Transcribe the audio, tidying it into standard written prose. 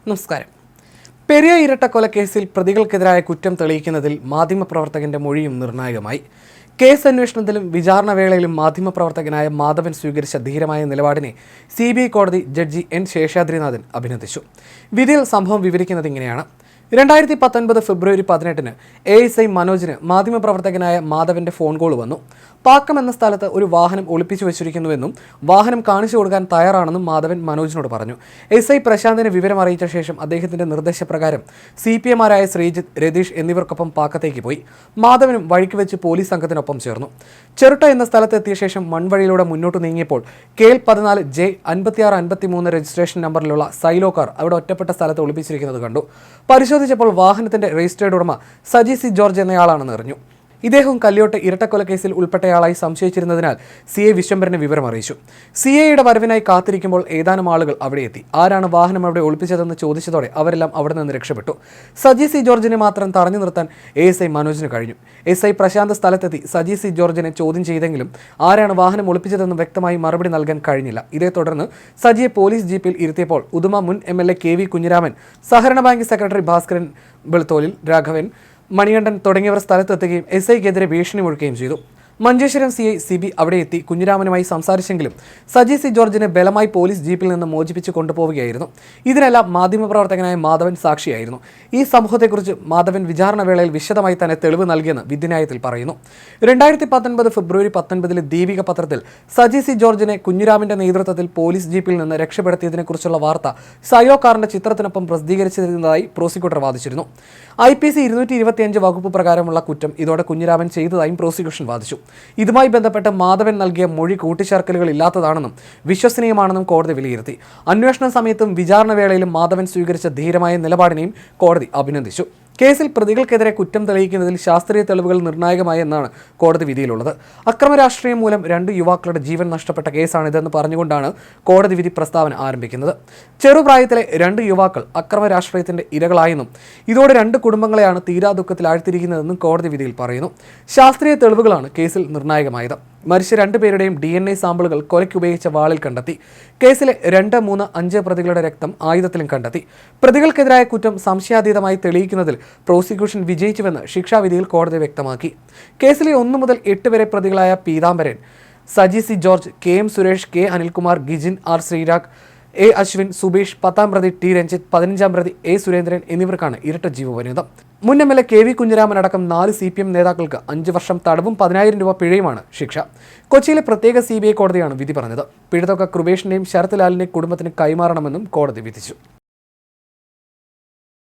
നമസ്കാരം. പെരിയ ഇരട്ടക്കൊലക്കേസിൽ പ്രതികൾക്കെതിരായ കുറ്റം തെളിയിക്കുന്നതിൽ മാധ്യമപ്രവർത്തകന്റെ മൊഴിയും നിർണായകമായി. കേസ് അന്വേഷണത്തിലും വിചാരണവേളയിലും മാധ്യമപ്രവർത്തകനായ മാധവൻ സ്വീകരിച്ച ധീരമായ നിലപാടിനെ CBI കോടതി ജഡ്ജി N. ശേഷാദ്രിനാഥൻ അഭിനന്ദിച്ചു. വിധിയിൽ സംഭവം വിവരിക്കുന്നത് ഇങ്ങനെയാണ്. 2019 ഫെബ്രുവരി 18-ന് ASI മനോജിന് മാധ്യമപ്രവർത്തകനായ മാധവന്റെ ഫോൺ കോൾ വന്നു. പാക്കം എന്ന സ്ഥലത്ത് ഒരു വാഹനം ഒളിപ്പിച്ചു വെച്ചിരിക്കുന്നുവെന്നും വാഹനം കാണിച്ചു കൊടുക്കാൻ തയ്യാറാണെന്നും മാധവൻ മനോജിനോട് പറഞ്ഞു. SI പ്രശാന്തിനെ വിവരം അറിയിച്ച ശേഷം അദ്ദേഹത്തിന്റെ നിർദ്ദേശപ്രകാരം CPMമാരായ ശ്രീജിത്ത്, രതീഷ് എന്നിവർക്കൊപ്പം പാക്കത്തേക്ക് പോയി. മാധവനും വഴിക്ക് വെച്ച് പോലീസ് സംഘത്തിനൊപ്പം ചേർന്നു. ചെറുട്ട എന്ന സ്ഥലത്തെത്തിയ ശേഷം മൺവഴിയിലൂടെ മുന്നോട്ട് നീങ്ങിയപ്പോൾ KL 14 J 5653 രജിസ്ട്രേഷൻ നമ്പറിലുള്ള സൈലോ കാർ അവിടെ ഒറ്റപ്പെട്ട സ്ഥലത്ത് ഒളിപ്പിച്ചിരിക്കുന്നത് കണ്ടു. പരിശോധിച്ചപ്പോൾ വാഹനത്തിന്റെ രജിസ്ട്രേഡ് ഉടമ സജി C. ജോർജ് എന്നയാളാണെന്ന് അറിഞ്ഞു. ഇദ്ദേഹം കല്യോട്ട് ഇരട്ടക്കൊലക്കേസിൽ ഉൾപ്പെട്ടയാളായി സംശയിച്ചിരുന്നതിനാൽ CI വിശ്വംഭരനെ വിവരം അറിയിച്ചു. CIയുടെ വരവിനായി കാത്തിരിക്കുമ്പോൾ ഏതാനും ആളുകൾ അവിടെ എത്തി. ആരാണ് വാഹനം അവിടെ ഒളിപ്പിച്ചതെന്ന് ചോദിച്ചതോടെ അവരെല്ലാം അവിടെ നിന്ന് രക്ഷപ്പെട്ടു. സജി C. ജോർജിനെ മാത്രം തടഞ്ഞു നിർത്താൻ ASI മനോജിന് കഴിഞ്ഞു. SI പ്രശാന്ത് സ്ഥലത്തെത്തി സജി C. ജോർജിനെ ചോദ്യം ചെയ്തെങ്കിലും ആരാണ് വാഹനം ഒളിപ്പിച്ചതെന്ന് വ്യക്തമായി മറുപടി നൽകാൻ കഴിഞ്ഞില്ല. ഇതേ തുടർന്ന് സജിയെ പോലീസ് ജീപ്പിൽ ഇരുത്തിയപ്പോൾ ഉദുമ മുൻ MLA KV കുഞ്ഞിരാമൻ, സഹകരണ ബാങ്ക് സെക്രട്ടറി ഭാസ്കരൻ വെളുത്തോലിൽ, രാഘവൻ, മണികണ്ഠൻ തുടങ്ങിയവർ സ്ഥലത്തെത്തുകയും SIക്കെതിരെ ഭീഷണി മുഴക്കുകയും ചെയ്തു. മഞ്ചേശ്വരം CI CB അവിടെ എത്തി കുഞ്ഞിരാമനുമായി സംസാരിച്ചെങ്കിലും സജി C. ജോർജിനെ ബലമായി പോലീസ് ജീപ്പിൽ നിന്ന് മോചിപ്പിച്ച് കൊണ്ടുപോവുകയായിരുന്നു. ഇതിനെല്ലാം മാധ്യമപ്രവർത്തകനായ മാധവൻ സാക്ഷിയായിരുന്നു. ഈ സംഭവത്തെക്കുറിച്ച് മാധവൻ വിചാരണവേളയിൽ വിശദമായി തന്നെ തെളിവ് നൽകിയെന്ന് വിധിന്യായത്തിൽ പറയുന്നു. 2019 ഫെബ്രുവരി 19-ലെ ദീപിക പത്രത്തിൽ സജി C. ജോർജിനെ കുഞ്ഞിരാമന്റെ നേതൃത്വത്തിൽ പോലീസ് ജീപ്പിൽ നിന്ന് രക്ഷപ്പെടുത്തിയതിനെക്കുറിച്ചുള്ള വാർത്ത സൈലോ കാറിന്റെ ചിത്രത്തിനൊപ്പം പ്രസിദ്ധീകരിച്ചിരുന്നതായി പ്രോസിക്യൂട്ടർ വാദിച്ചിരുന്നു. IPC 225 വകുപ്പ് പ്രകാരമുള്ള കുറ്റം ഇതോടെ കുഞ്ഞിരാമൻ ചെയ്തതായും പ്രോസിക്യൂഷൻ വാദിച്ചു. ഇതുമായി ബന്ധപ്പെട്ട് മാധവൻ നൽകിയ മൊഴി കൂട്ടിച്ചേർക്കലുകൾ ഇല്ലാത്തതാണെന്നും വിശ്വസനീയമാണെന്നും കോടതി വിലയിരുത്തി. അന്വേഷണ സമയത്തും വിചാരണവേളയിലും മാധവൻ സ്വീകരിച്ച ധീരമായ നിലപാടിനെയും കോടതി അഭിനന്ദിച്ചു. കേസിൽ പ്രതികൾക്കെതിരെ കുറ്റം തെളിയിക്കുന്നതിൽ ശാസ്ത്രീയ തെളിവുകൾ നിർണായകമായി എന്നാണ് കോടതി വിധിയിലുള്ളത്. അക്രമരാഷ്ട്രീയം മൂലം 2 യുവാക്കളുടെ ജീവൻ നഷ്ടപ്പെട്ട കേസാണിതെന്ന് പറഞ്ഞുകൊണ്ടാണ് കോടതി വിധി പ്രസ്താവന ആരംഭിക്കുന്നത്. ചെറുപ്രായത്തിലെ 2 യുവാക്കൾ അക്രമരാഷ്ട്രീയത്തിന്റെ ഇരകളായെന്നും ഇതോടെ 2 കുടുംബങ്ങളെയാണ് തീരാ ദുഃഖത്തിൽ ആഴ്ത്തിരിക്കുന്നതെന്നും കോടതി വിധിയിൽ പറയുന്നു. ശാസ്ത്രീയ തെളിവുകളാണ് കേസിൽ നിർണായകമായത്. മരിച്ച 2 പേരുടെയും DNA സാമ്പിളുകൾ കൊലയ്ക്കുപയോഗിച്ച വാളിൽ കണ്ടെത്തി. കേസിലെ 2, 3, 5 പ്രതികളുടെ രക്തം ആയുധത്തിലും കണ്ടെത്തി. പ്രതികൾക്കെതിരായ കുറ്റം സംശയാതീതമായി തെളിയിക്കുന്നതിൽ പ്രോസിക്യൂഷൻ വിജയിച്ചുവെന്ന് ശിക്ഷാവിധിയിൽ കോടതി വ്യക്തമാക്കി. കേസിലെ 1 മുതൽ 8 വരെ പ്രതികളായ Peethambaran, Saji C. George, KM Suresh, K. Anilkumar, Gijin, R. Sreerag, A. Ashwin, Subesh, 10-ാം പ്രതി T. രഞ്ജിത്ത്, 15-ാം പ്രതി A. സുരേന്ദ്രൻ എന്നിവർക്കാണ് ഇരട്ട ജീവപര്യന്തം. മുൻ MLA KV കുഞ്ഞിരാമൻ അടക്കം 4 CPM നേതാക്കൾക്ക് 5 വർഷം തടവും 10,000 രൂപ പിഴയുമാണ് ശിക്ഷ. കൊച്ചിയിലെ പ്രത്യേക CBI കോടതിയാണ് വിധി പറഞ്ഞത്. പിഴത്തുക കൃപേഷിന്റെയും ശരത് ലാലിന്റെയും കുടുംബത്തിന് കൈമാറണമെന്നും കോടതി വിധിച്ചു.